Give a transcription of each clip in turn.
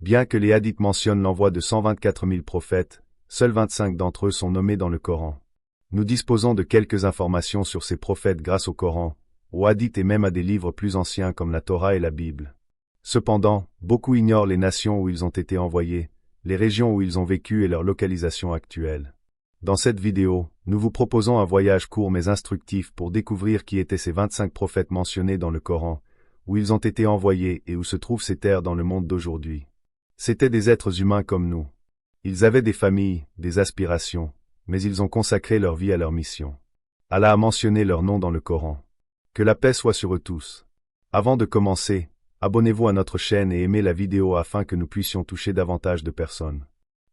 Bien que les hadiths mentionnent l'envoi de 124 000 prophètes, seuls 25 d'entre eux sont nommés dans le Coran. Nous disposons de quelques informations sur ces prophètes grâce au Coran, aux hadiths et même à des livres plus anciens comme la Torah et la Bible. Cependant, beaucoup ignorent les nations où ils ont été envoyés, les régions où ils ont vécu et leur localisation actuelle. Dans cette vidéo, nous vous proposons un voyage court mais instructif pour découvrir qui étaient ces 25 prophètes mentionnés dans le Coran, où ils ont été envoyés et où se trouvent ces terres dans le monde d'aujourd'hui. C'étaient des êtres humains comme nous. Ils avaient des familles, des aspirations, mais ils ont consacré leur vie à leur mission. Allah a mentionné leur nom dans le Coran. Que la paix soit sur eux tous. Avant de commencer, abonnez-vous à notre chaîne et aimez la vidéo afin que nous puissions toucher davantage de personnes.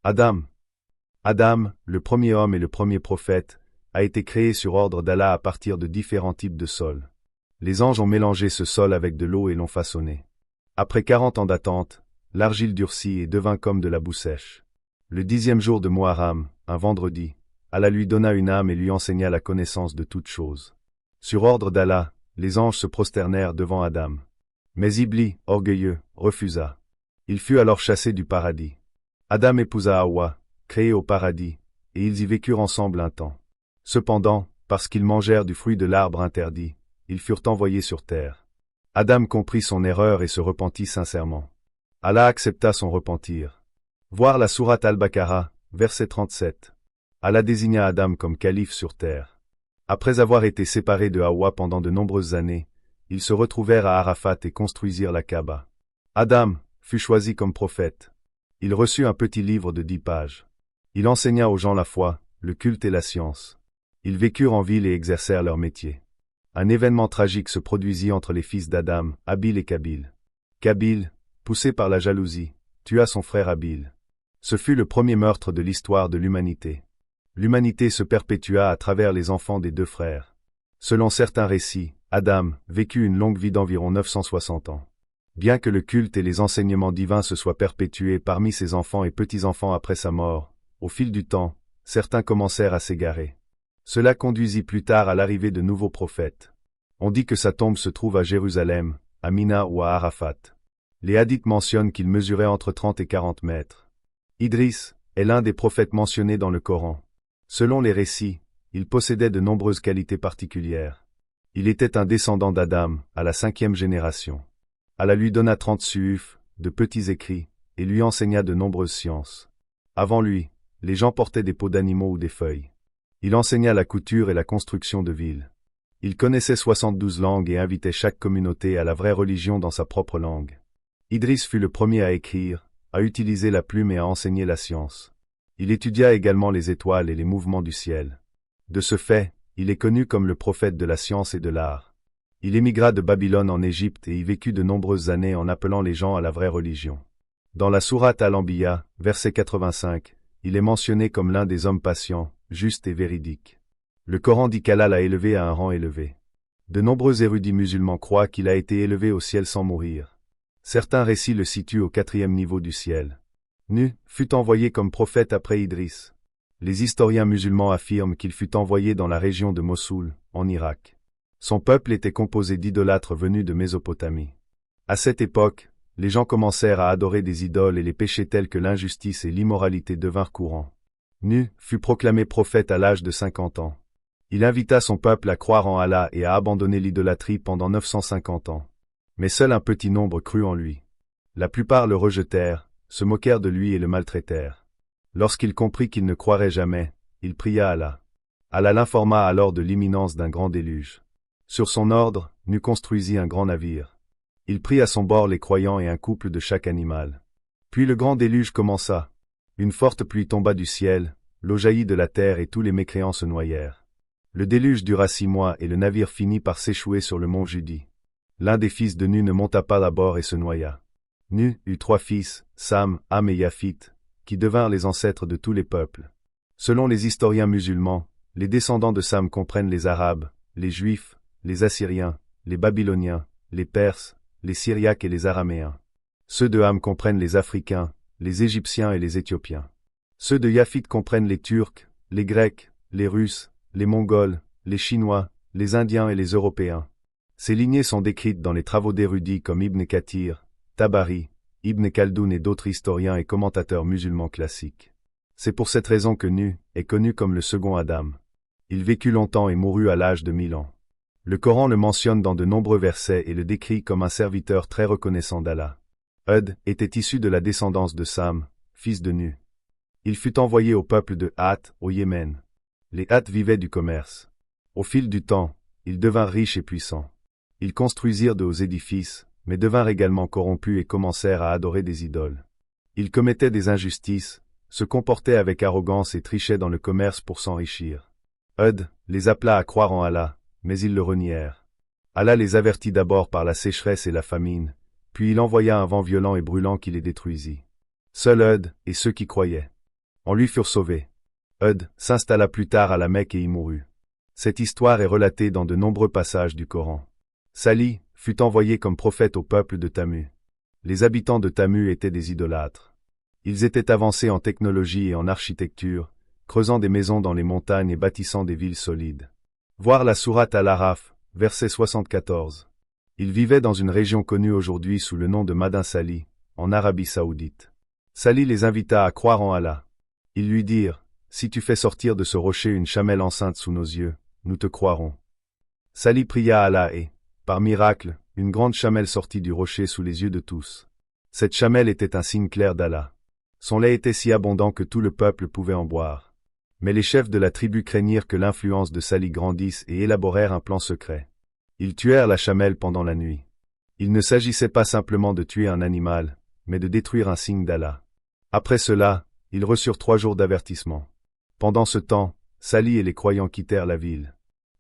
Adam, le premier homme et le premier prophète, a été créé sur ordre d'Allah à partir de différents types de sol. Les anges ont mélangé ce sol avec de l'eau et l'ont façonné. Après 40 ans d'attente, l'argile durcit et devint comme de la boue sèche. Le 10e jour de Muharram, un vendredi, Allah lui donna une âme et lui enseigna la connaissance de toutes choses. Sur ordre d'Allah, les anges se prosternèrent devant Adam. Mais Iblis, orgueilleux, refusa. Il fut alors chassé du paradis. Adam épousa Hawa, créée au paradis, et ils y vécurent ensemble un temps. Cependant, parce qu'ils mangèrent du fruit de l'arbre interdit, ils furent envoyés sur terre. Adam comprit son erreur et se repentit sincèrement. Allah accepta son repentir. Voir la sourate Al-Baqarah, verset 37. Allah désigna Adam comme calife sur terre. Après avoir été séparés de Hawa pendant de nombreuses années, ils se retrouvèrent à Arafat et construisirent la Kaaba. Adam fut choisi comme prophète. Il reçut un petit livre de 10 pages. Il enseigna aux gens la foi, le culte et la science. Ils vécurent en ville et exercèrent leur métier. Un événement tragique se produisit entre les fils d'Adam, Habil et Qabil. Qabil, poussé par la jalousie, tua son frère Habil. Ce fut le premier meurtre de l'histoire de l'humanité. L'humanité se perpétua à travers les enfants des deux frères. Selon certains récits, Adam vécut une longue vie d'environ 960 ans. Bien que le culte et les enseignements divins se soient perpétués parmi ses enfants et petits-enfants après sa mort, au fil du temps, certains commencèrent à s'égarer. Cela conduisit plus tard à l'arrivée de nouveaux prophètes. On dit que sa tombe se trouve à Jérusalem, à Mina ou à Arafat. Les hadiths mentionnent qu'il mesurait entre 30 et 40 mètres. Idriss est l'un des prophètes mentionnés dans le Coran. Selon les récits, il possédait de nombreuses qualités particulières. Il était un descendant d'Adam, à la 5e génération. Allah lui donna 30 suhuf, de petits écrits, et lui enseigna de nombreuses sciences. Avant lui, les gens portaient des peaux d'animaux ou des feuilles. Il enseigna la couture et la construction de villes. Il connaissait 72 langues et invitait chaque communauté à la vraie religion dans sa propre langue. Idriss fut le premier à écrire, à utiliser la plume et à enseigner la science. Il étudia également les étoiles et les mouvements du ciel. De ce fait, il est connu comme le prophète de la science et de l'art. Il émigra de Babylone en Égypte et y vécut de nombreuses années en appelant les gens à la vraie religion. Dans la sourate Al-Anbiya, verset 85, il est mentionné comme l'un des hommes patients, justes et véridiques. Le Coran dit qu'Allah l'a élevé à un rang élevé. De nombreux érudits musulmans croient qu'il a été élevé au ciel sans mourir. Certains récits le situent au 4e niveau du ciel. Nu fut envoyé comme prophète après Idriss. Les historiens musulmans affirment qu'il fut envoyé dans la région de Mossoul, en Irak. Son peuple était composé d'idolâtres venus de Mésopotamie. À cette époque, les gens commencèrent à adorer des idoles et les péchés tels que l'injustice et l'immoralité devinrent courants. Nu fut proclamé prophète à l'âge de 50 ans. Il invita son peuple à croire en Allah et à abandonner l'idolâtrie pendant 950 ans. Mais seul un petit nombre crut en lui. La plupart le rejetèrent, se moquèrent de lui et le maltraitèrent. Lorsqu'il comprit qu'il ne croirait jamais, il pria Allah. Allah l'informa alors de l'imminence d'un grand déluge. Sur son ordre, Nu construisit un grand navire. Il prit à son bord les croyants et un couple de chaque animal. Puis le grand déluge commença. Une forte pluie tomba du ciel, l'eau jaillit de la terre et tous les mécréants se noyèrent. Le déluge dura 6 mois et le navire finit par s'échouer sur le mont Judi. L'un des fils de Nu ne monta pas à bord et se noya. Nu eut 3 fils, Sam, Ham et Yaphith, qui devinrent les ancêtres de tous les peuples. Selon les historiens musulmans, les descendants de Sam comprennent les Arabes, les Juifs, les Assyriens, les Babyloniens, les Perses, les Syriaques et les Araméens. Ceux de Ham comprennent les Africains, les Égyptiens et les Éthiopiens. Ceux de Yaphith comprennent les Turcs, les Grecs, les Russes, les Mongols, les Chinois, les Indiens et les Européens. Ces lignées sont décrites dans les travaux d'érudits comme Ibn Kathir, Tabari, Ibn Khaldoun et d'autres historiens et commentateurs musulmans classiques. C'est pour cette raison que Nu est connu comme le second Adam. Il vécut longtemps et mourut à l'âge de 1000 ans. Le Coran le mentionne dans de nombreux versets et le décrit comme un serviteur très reconnaissant d'Allah. Hud était issu de la descendance de Sam, fils de Nu. Il fut envoyé au peuple de Hath, au Yémen. Les Hath vivaient du commerce. Au fil du temps, ils devinrent riches et puissants. Ils construisirent de hauts édifices, mais devinrent également corrompus et commencèrent à adorer des idoles. Ils commettaient des injustices, se comportaient avec arrogance et trichaient dans le commerce pour s'enrichir. Hud les appela à croire en Allah, mais ils le renièrent. Allah les avertit d'abord par la sécheresse et la famine, puis il envoya un vent violent et brûlant qui les détruisit. Seul Hud et ceux qui croyaient en lui furent sauvés. Hud s'installa plus tard à la Mecque et y mourut. Cette histoire est relatée dans de nombreux passages du Coran. Salih fut envoyé comme prophète au peuple de Tamu. Les habitants de Tamu étaient des idolâtres. Ils étaient avancés en technologie et en architecture, creusant des maisons dans les montagnes et bâtissant des villes solides. Voir la sourate Al-Araf, verset 74. Ils vivaient dans une région connue aujourd'hui sous le nom de Madin Salih, en Arabie Saoudite. Salih les invita à croire en Allah. Ils lui dirent, « Si tu fais sortir de ce rocher une chamelle enceinte sous nos yeux, nous te croirons. » Salih pria Allah et, par miracle, une grande chamelle sortit du rocher sous les yeux de tous. Cette chamelle était un signe clair d'Allah. Son lait était si abondant que tout le peuple pouvait en boire. Mais les chefs de la tribu craignirent que l'influence de Salih grandisse et élaborèrent un plan secret. Ils tuèrent la chamelle pendant la nuit. Il ne s'agissait pas simplement de tuer un animal, mais de détruire un signe d'Allah. Après cela, ils reçurent 3 jours d'avertissement. Pendant ce temps, Salih et les croyants quittèrent la ville.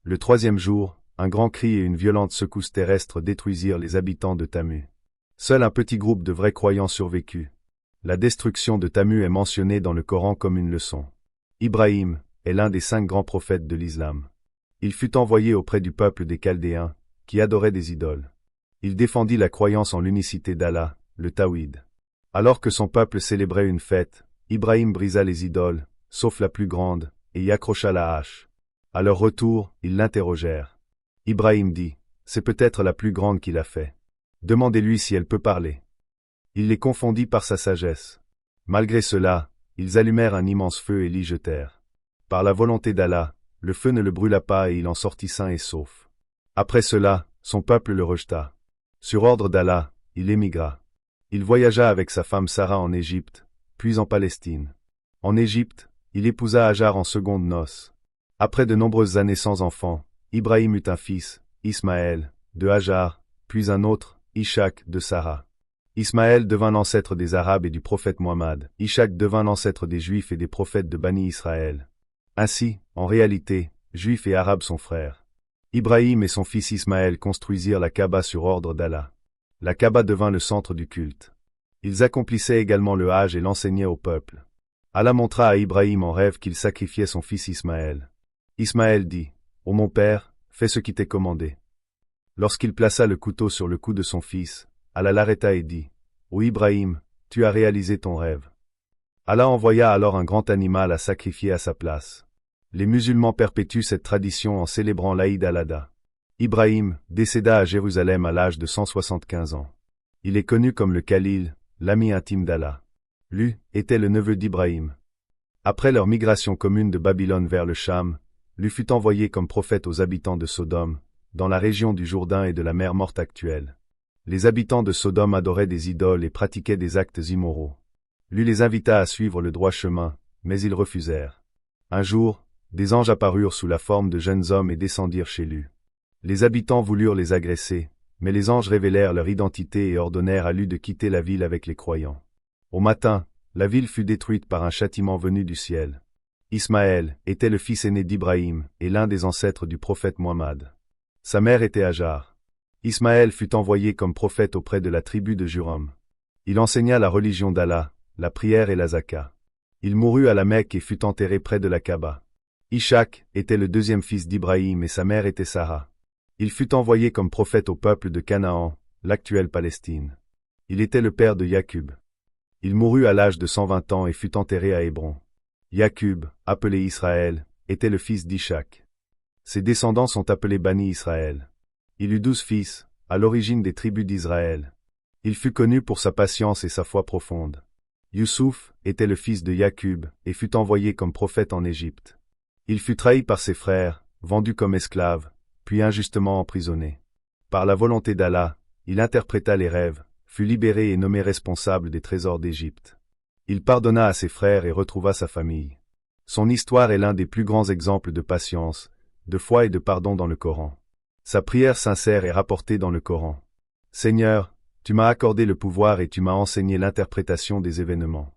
Le 3e jour, un grand cri et une violente secousse terrestre détruisirent les habitants de Tamu. Seul un petit groupe de vrais croyants survécut. La destruction de Tamu est mentionnée dans le Coran comme une leçon. Ibrahim est l'un des 5 grands prophètes de l'islam. Il fut envoyé auprès du peuple des Chaldéens, qui adoraient des idoles. Il défendit la croyance en l'unicité d'Allah, le Tawhid. Alors que son peuple célébrait une fête, Ibrahim brisa les idoles, sauf la plus grande, et y accrocha la hache. À leur retour, ils l'interrogèrent. Ibrahim dit, « C'est peut-être la plus grande qu'il a fait. Demandez-lui si elle peut parler. » Il les confondit par sa sagesse. Malgré cela, ils allumèrent un immense feu et l'y jetèrent. Par la volonté d'Allah, le feu ne le brûla pas et il en sortit sain et sauf. Après cela, son peuple le rejeta. Sur ordre d'Allah, il émigra. Il voyagea avec sa femme Sarah en Égypte, puis en Palestine. En Égypte, il épousa Hajar en secondes noces. Après de nombreuses années sans enfant, Ibrahim eut un fils, Ismaël, de Hajar, puis un autre, Ishaq, de Sarah. Ismaël devint l'ancêtre des Arabes et du prophète Muhammad. Ishaq devint l'ancêtre des Juifs et des prophètes de Bani Israël. Ainsi, en réalité, Juifs et Arabes sont frères. Ibrahim et son fils Ismaël construisirent la Kaaba sur ordre d'Allah. La Kaaba devint le centre du culte. Ils accomplissaient également le Hajj et l'enseignaient au peuple. Allah montra à Ibrahim en rêve qu'il sacrifiait son fils Ismaël. Ismaël dit, « Ô mon père, fais ce qui t'est commandé. » Lorsqu'il plaça le couteau sur le cou de son fils, Allah l'arrêta et dit, « Ô Ibrahim, tu as réalisé ton rêve. » Allah envoya alors un grand animal à sacrifier à sa place. Les musulmans perpétuent cette tradition en célébrant l'Aïd al-Adha. Ibrahim décéda à Jérusalem à l'âge de 175 ans. Il est connu comme le Khalil, l'ami intime d'Allah. Lui était le neveu d'Ibrahim. Après leur migration commune de Babylone vers le Cham, lui fut envoyé comme prophète aux habitants de Sodome, dans la région du Jourdain et de la mer Morte actuelle. Les habitants de Sodome adoraient des idoles et pratiquaient des actes immoraux. Lui les invita à suivre le droit chemin, mais ils refusèrent. Un jour, des anges apparurent sous la forme de jeunes hommes et descendirent chez lui. Les habitants voulurent les agresser, mais les anges révélèrent leur identité et ordonnèrent à lui de quitter la ville avec les croyants. Au matin, la ville fut détruite par un châtiment venu du ciel. Ismaël était le fils aîné d'Ibrahim et l'un des ancêtres du prophète Muhammad. Sa mère était Hajar. Ismaël fut envoyé comme prophète auprès de la tribu de Juram. Il enseigna la religion d'Allah, la prière et la zaka. Il mourut à la Mecque et fut enterré près de la Kaaba. Ishaq était le 2e fils d'Ibrahim et sa mère était Sarah. Il fut envoyé comme prophète au peuple de Canaan, l'actuelle Palestine. Il était le père de Yaqub. Il mourut à l'âge de 120 ans et fut enterré à Hébron. Yaqub, appelé Israël, était le fils d'Ishaq. Ses descendants sont appelés Bani Israël. Il eut 12 fils, à l'origine des tribus d'Israël. Il fut connu pour sa patience et sa foi profonde. Youssouf était le fils de Yaqub et fut envoyé comme prophète en Égypte. Il fut trahi par ses frères, vendu comme esclave, puis injustement emprisonné. Par la volonté d'Allah, il interpréta les rêves, fut libéré et nommé responsable des trésors d'Égypte. Il pardonna à ses frères et retrouva sa famille. Son histoire est l'un des plus grands exemples de patience, de foi et de pardon dans le Coran. Sa prière sincère est rapportée dans le Coran. Seigneur, tu m'as accordé le pouvoir et tu m'as enseigné l'interprétation des événements.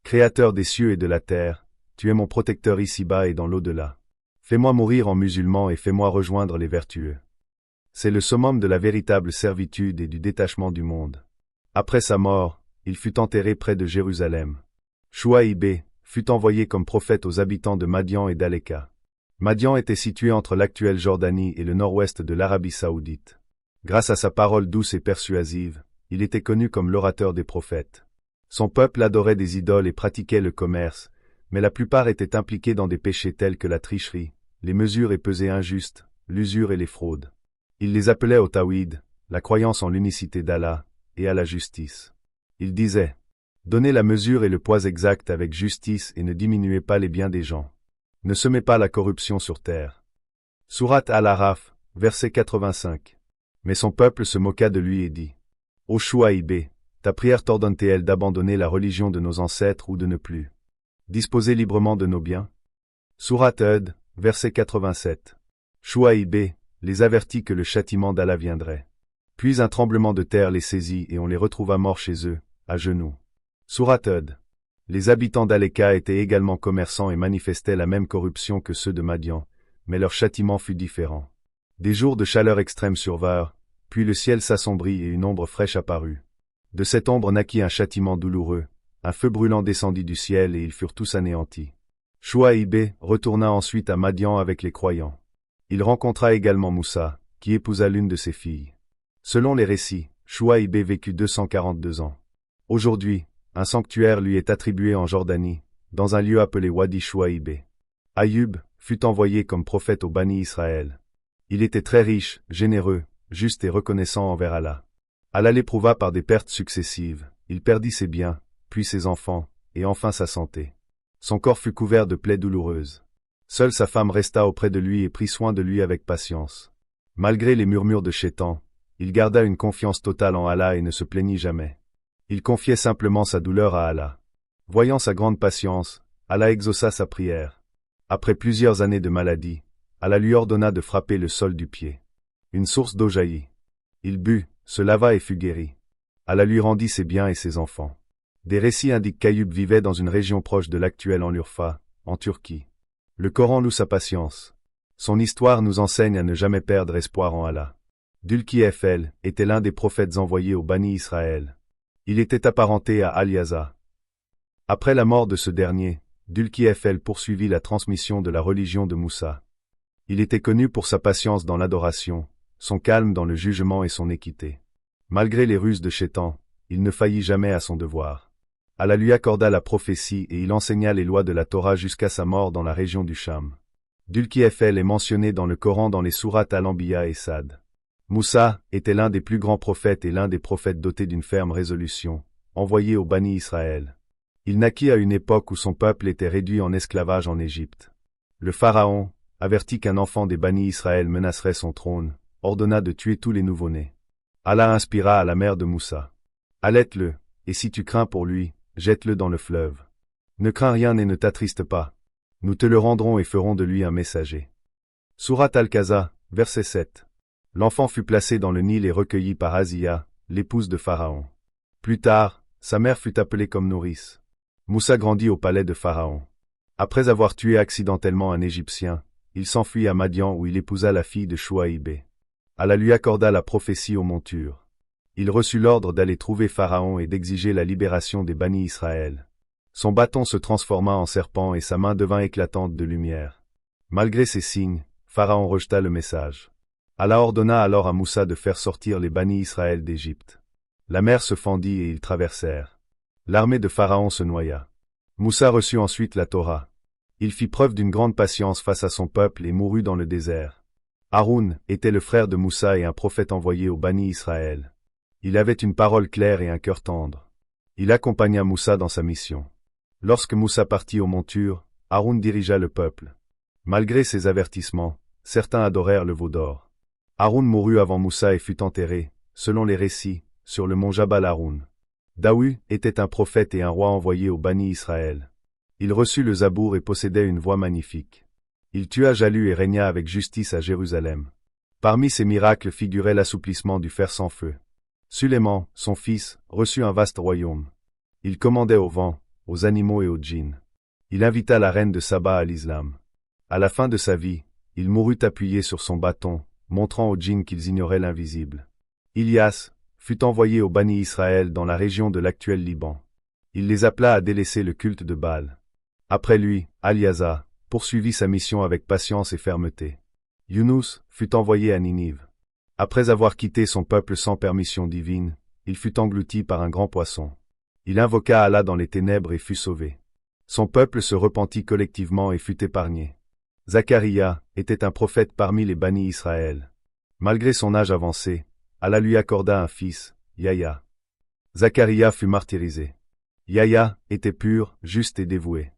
Créateur des cieux et de la terre, tu es mon protecteur ici-bas et dans l'au-delà. Fais-moi mourir en musulman et fais-moi rejoindre les vertueux. C'est le summum de la véritable servitude et du détachement du monde. Après sa mort, il fut enterré près de Jérusalem. Chouaïb fut envoyé comme prophète aux habitants de Madian et d'Aleka. Madian était situé entre l'actuelle Jordanie et le nord-ouest de l'Arabie saoudite. Grâce à sa parole douce et persuasive, il était connu comme l'orateur des prophètes. Son peuple adorait des idoles et pratiquait le commerce, mais la plupart étaient impliqués dans des péchés tels que la tricherie, les mesures et pesées injustes, l'usure et les fraudes. Il les appelait au tawhid, la croyance en l'unicité d'Allah, et à la justice. Il disait: donnez la mesure et le poids exact avec justice et ne diminuez pas les biens des gens. Ne semez pas la corruption sur terre. Sourate Al-Araf, verset 85. Mais son peuple se moqua de lui et dit: Ô Chouaïb, ta prière t'ordonne-t-elle d'abandonner la religion de nos ancêtres ou de ne plus disposer librement de nos biens? Sourate Hud, verset 87. Chouaïb les avertit que le châtiment d'Allah viendrait. Puis un tremblement de terre les saisit et on les retrouva morts chez eux, à genoux. Sourate Hud. Les habitants d'Aleka étaient également commerçants et manifestaient la même corruption que ceux de Madian, mais leur châtiment fut différent. Des jours de chaleur extrême survinrent, puis le ciel s'assombrit et une ombre fraîche apparut. De cette ombre naquit un châtiment douloureux, un feu brûlant descendit du ciel et ils furent tous anéantis. Chouaïb retourna ensuite à Madian avec les croyants. Il rencontra également Moussa, qui épousa l'une de ses filles. Selon les récits, Chouaïb vécut 242 ans. Aujourd'hui, un sanctuaire lui est attribué en Jordanie, dans un lieu appelé Wadi Chouaïb. Ayyub fut envoyé comme prophète au Bani Israël. Il était très riche, généreux, juste et reconnaissant envers Allah. Allah l'éprouva par des pertes successives, il perdit ses biens, puis ses enfants, et enfin sa santé. Son corps fut couvert de plaies douloureuses. Seule sa femme resta auprès de lui et prit soin de lui avec patience. Malgré les murmures de Shaitan, il garda une confiance totale en Allah et ne se plaignit jamais. Il confiait simplement sa douleur à Allah. Voyant sa grande patience, Allah exauça sa prière. Après plusieurs années de maladie, Allah lui ordonna de frapper le sol du pied. Une source d'eau jaillit. Il but, se lava et fut guéri. Allah lui rendit ses biens et ses enfants. Des récits indiquent qu'Ayyub vivait dans une région proche de l'actuelle Anlurfa, en Turquie. Le Coran loue sa patience. Son histoire nous enseigne à ne jamais perdre espoir en Allah. Dhul-Kifl était l'un des prophètes envoyés au Bani Israël. Il était apparenté à Al-Yaza. Après la mort de ce dernier, Dhul-Kifl poursuivit la transmission de la religion de Moussa. Il était connu pour sa patience dans l'adoration, son calme dans le jugement et son équité. Malgré les ruses de Shaitan, il ne faillit jamais à son devoir. Allah lui accorda la prophétie et il enseigna les lois de la Torah jusqu'à sa mort dans la région du Cham. Dhul-Kifl est mentionné dans le Coran dans les sourates Al-Anbiya et Sad. Moussa était l'un des plus grands prophètes et l'un des prophètes dotés d'une ferme résolution, envoyé au Bani Israël. Il naquit à une époque où son peuple était réduit en esclavage en Égypte. Le pharaon, averti qu'un enfant des Bani Israël menacerait son trône, ordonna de tuer tous les nouveau-nés. Allah inspira à la mère de Moussa: allaite-le, et si tu crains pour lui, jette-le dans le fleuve. Ne crains rien et ne t'attriste pas. Nous te le rendrons et ferons de lui un messager. Sourate Al-Qaza, verset 7. L'enfant fut placé dans le Nil et recueilli par Asiya, l'épouse de Pharaon. Plus tard, sa mère fut appelée comme nourrice. Moussa grandit au palais de Pharaon. Après avoir tué accidentellement un Égyptien, il s'enfuit à Madian où il épousa la fille de Chouaïb. Allah lui accorda la prophétie aux montures. Il reçut l'ordre d'aller trouver Pharaon et d'exiger la libération des Bani Israël. Son bâton se transforma en serpent et sa main devint éclatante de lumière. Malgré ces signes, Pharaon rejeta le message. Allah ordonna alors à Moussa de faire sortir les Bani Israël d'Égypte. La mer se fendit et ils traversèrent. L'armée de Pharaon se noya. Moussa reçut ensuite la Torah. Il fit preuve d'une grande patience face à son peuple et mourut dans le désert. Haroun était le frère de Moussa et un prophète envoyé au Bani Israël. Il avait une parole claire et un cœur tendre. Il accompagna Moussa dans sa mission. Lorsque Moussa partit aux montures, Haroun dirigea le peuple. Malgré ses avertissements, certains adorèrent le veau d'or. Haroun mourut avant Moussa et fut enterré, selon les récits, sur le mont Jabal Haroun. Daoud était un prophète et un roi envoyé au Bani Israël. Il reçut le Zabour et possédait une voix magnifique. Il tua Jalut et régna avec justice à Jérusalem. Parmi ses miracles figurait l'assouplissement du fer sans feu. Sulayman, son fils, reçut un vaste royaume. Il commandait au vent, aux animaux et aux djinns. Il invita la reine de Saba à l'islam. À la fin de sa vie, il mourut appuyé sur son bâton, montrant aux djinns qu'ils ignoraient l'invisible. Ilias fut envoyé au Bani Israël dans la région de l'actuel Liban. Il les appela à délaisser le culte de Baal. Après lui, Aliasa poursuivit sa mission avec patience et fermeté. Yunus fut envoyé à Ninive. Après avoir quitté son peuple sans permission divine, il fut englouti par un grand poisson. Il invoqua Allah dans les ténèbres et fut sauvé. Son peuple se repentit collectivement et fut épargné. Zacharia était un prophète parmi les Bani Israël. Malgré son âge avancé, Allah lui accorda un fils, Yahya. Zacharia fut martyrisé. Yahya était pur, juste et dévoué.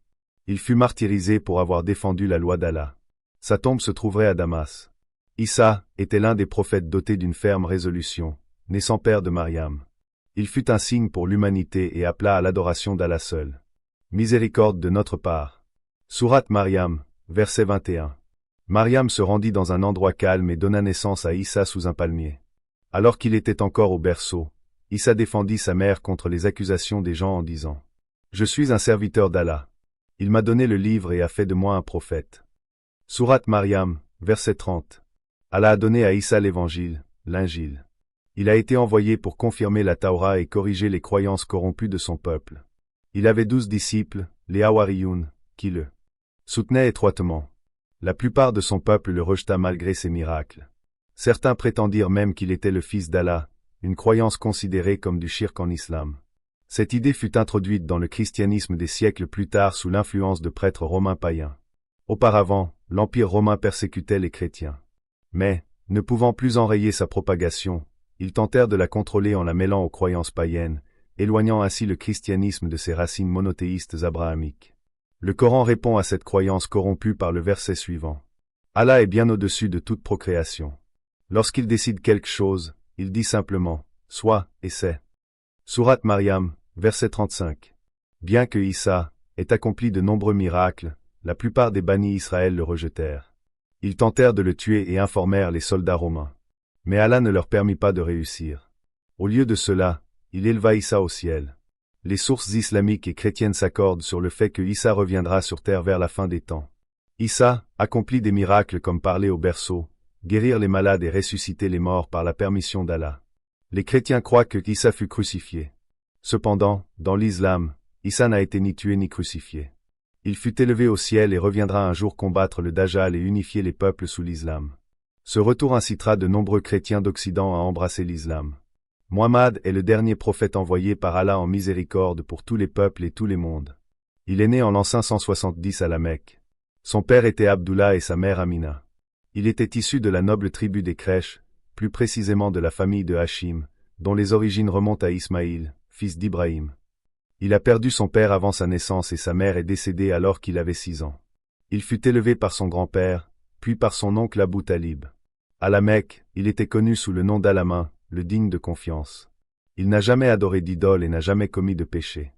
Il fut martyrisé pour avoir défendu la loi d'Allah. Sa tombe se trouverait à Damas. Issa était l'un des prophètes dotés d'une ferme résolution, naissant père de Mariam. Il fut un signe pour l'humanité et appela à l'adoration d'Allah seul. Miséricorde de notre part. Sourate Mariam, verset 21. Mariam se rendit dans un endroit calme et donna naissance à Issa sous un palmier. Alors qu'il était encore au berceau, Issa défendit sa mère contre les accusations des gens en disant « Je suis un serviteur d'Allah. Il m'a donné le livre et a fait de moi un prophète. » Sourate Mariam, verset 30. Allah a donné à Issa l'évangile, l'Injil. Il a été envoyé pour confirmer la Taura et corriger les croyances corrompues de son peuple. Il avait 12 disciples, les Hawariyun, qui le soutenaient étroitement. La plupart de son peuple le rejeta malgré ses miracles. Certains prétendirent même qu'il était le fils d'Allah, une croyance considérée comme du shirk en islam. Cette idée fut introduite dans le christianisme des siècles plus tard sous l'influence de prêtres romains païens. Auparavant, l'Empire romain persécutait les chrétiens. Mais, ne pouvant plus enrayer sa propagation, ils tentèrent de la contrôler en la mêlant aux croyances païennes, éloignant ainsi le christianisme de ses racines monothéistes abrahamiques. Le Coran répond à cette croyance corrompue par le verset suivant. Allah est bien au-dessus de toute procréation. Lorsqu'il décide quelque chose, il dit simplement « Sois, et c'est ». Sourate Mariam, verset 35. Bien que Issa ait accompli de nombreux miracles, la plupart des Bani Israël le rejetèrent. Ils tentèrent de le tuer et informèrent les soldats romains. Mais Allah ne leur permit pas de réussir. Au lieu de cela, il éleva Issa au ciel. Les sources islamiques et chrétiennes s'accordent sur le fait que Issa reviendra sur terre vers la fin des temps. Issa accomplit des miracles comme parler au berceau, guérir les malades et ressusciter les morts par la permission d'Allah. Les chrétiens croient que Issa fut crucifié. Cependant, dans l'islam, Issa n'a été ni tué ni crucifié. Il fut élevé au ciel et reviendra un jour combattre le Dajjal et unifier les peuples sous l'islam. Ce retour incitera de nombreux chrétiens d'Occident à embrasser l'islam. Muhammad est le dernier prophète envoyé par Allah en miséricorde pour tous les peuples et tous les mondes. Il est né en l'an 570 à la Mecque. Son père était Abdullah et sa mère Amina. Il était issu de la noble tribu des Quraysh, plus précisément de la famille de Hachim, dont les origines remontent à Ismaïl, fils d'Ibrahim. Il a perdu son père avant sa naissance et sa mère est décédée alors qu'il avait 6 ans. Il fut élevé par son grand-père, puis par son oncle Abu Talib. À la Mecque, il était connu sous le nom d'Alamin, le digne de confiance. Il n'a jamais adoré d'idole et n'a jamais commis de péché.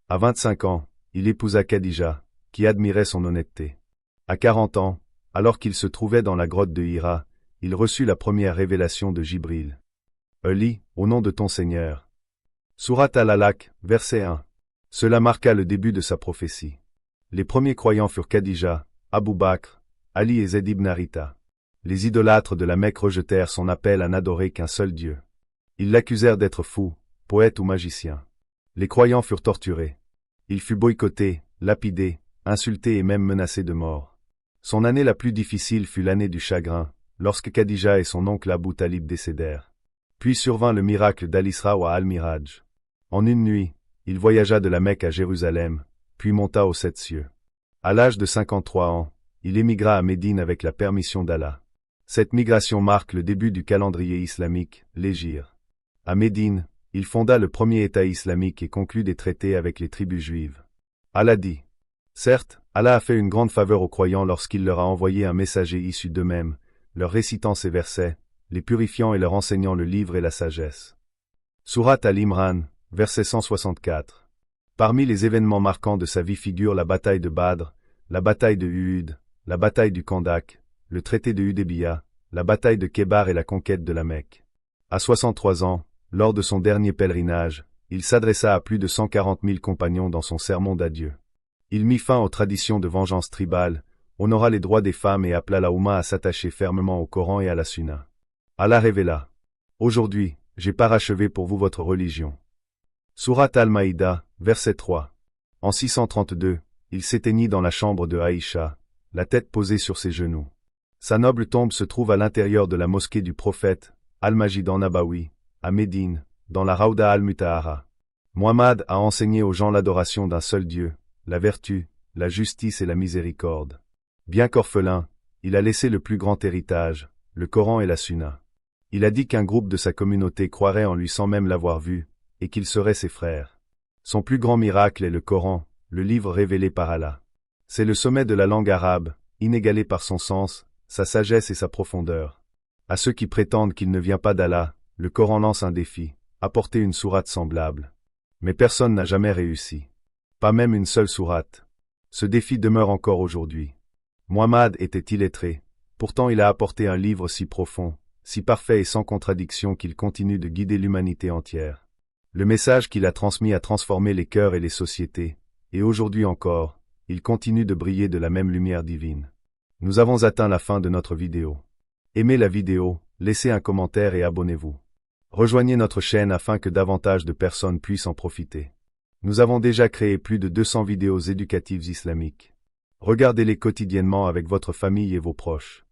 À 25 ans, il épousa Khadija, qui admirait son honnêteté. À 40 ans, alors qu'il se trouvait dans la grotte de Hira, il reçut la première révélation de Jibril. Lis, au nom de ton Seigneur. Sourate Al-Alaq, verset 1. Cela marqua le début de sa prophétie. Les premiers croyants furent Khadija, Abu Bakr, Ali et Zayd ibn Haritha. Les idolâtres de la Mecque rejetèrent son appel à n'adorer qu'un seul Dieu. Ils l'accusèrent d'être fou, poète ou magicien. Les croyants furent torturés. Il fut boycotté, lapidé, insulté et même menacé de mort. Son année la plus difficile fut l'année du chagrin, lorsque Khadija et son oncle Abu Talib décédèrent. Puis survint le miracle d'Al-Isra wa Al-Miraj. En une nuit, il voyagea de la Mecque à Jérusalem, puis monta aux 7 cieux. À l'âge de 53 ans, il émigra à Médine avec la permission d'Allah. Cette migration marque le début du calendrier islamique, l'Hégire. À Médine, il fonda le premier État islamique et conclut des traités avec les tribus juives. Allah dit. Certes, Allah a fait une grande faveur aux croyants lorsqu'il leur a envoyé un messager issu d'eux-mêmes, leur récitant ces versets, les purifiant et leur enseignant le livre et la sagesse. Sourate Al-Imran, verset 164. Parmi les événements marquants de sa vie figurent la bataille de Badr, la bataille de Uhud, la bataille du Khandak, le traité de Hudaybiya, la bataille de Khaybar et la conquête de la Mecque. À 63 ans, lors de son dernier pèlerinage, il s'adressa à plus de 140 000 compagnons dans son sermon d'adieu. Il mit fin aux traditions de vengeance tribale, honora les droits des femmes et appela la Oumma à s'attacher fermement au Coran et à la Sunna. Allah révéla. Aujourd'hui, j'ai parachevé pour vous votre religion. Sourate Al-Maïda, verset 3. En 632, il s'éteignit dans la chambre de Aïcha, la tête posée sur ses genoux. Sa noble tombe se trouve à l'intérieur de la mosquée du prophète, Al-Majid en Nabawi, à Médine, dans la Raouda al-Mutahara. Muhammad a enseigné aux gens l'adoration d'un seul Dieu, la vertu, la justice et la miséricorde. Bien qu'orphelin, il a laissé le plus grand héritage, le Coran et la Sunna. Il a dit qu'un groupe de sa communauté croirait en lui sans même l'avoir vu, et qu'ils seraient ses frères. Son plus grand miracle est le Coran, le livre révélé par Allah. C'est le sommet de la langue arabe, inégalé par son sens, sa sagesse et sa profondeur. À ceux qui prétendent qu'il ne vient pas d'Allah, le Coran lance un défi, apporter une sourate semblable. Mais personne n'a jamais réussi. Pas même une seule sourate. Ce défi demeure encore aujourd'hui. Muhammad était illettré, pourtant il a apporté un livre si profond, si parfait et sans contradiction qu'il continue de guider l'humanité entière. Le message qu'il a transmis a transformé les cœurs et les sociétés, et aujourd'hui encore, il continue de briller de la même lumière divine. Nous avons atteint la fin de notre vidéo. Aimez la vidéo, laissez un commentaire et abonnez-vous. Rejoignez notre chaîne afin que davantage de personnes puissent en profiter. Nous avons déjà créé plus de 200 vidéos éducatives islamiques. Regardez-les quotidiennement avec votre famille et vos proches.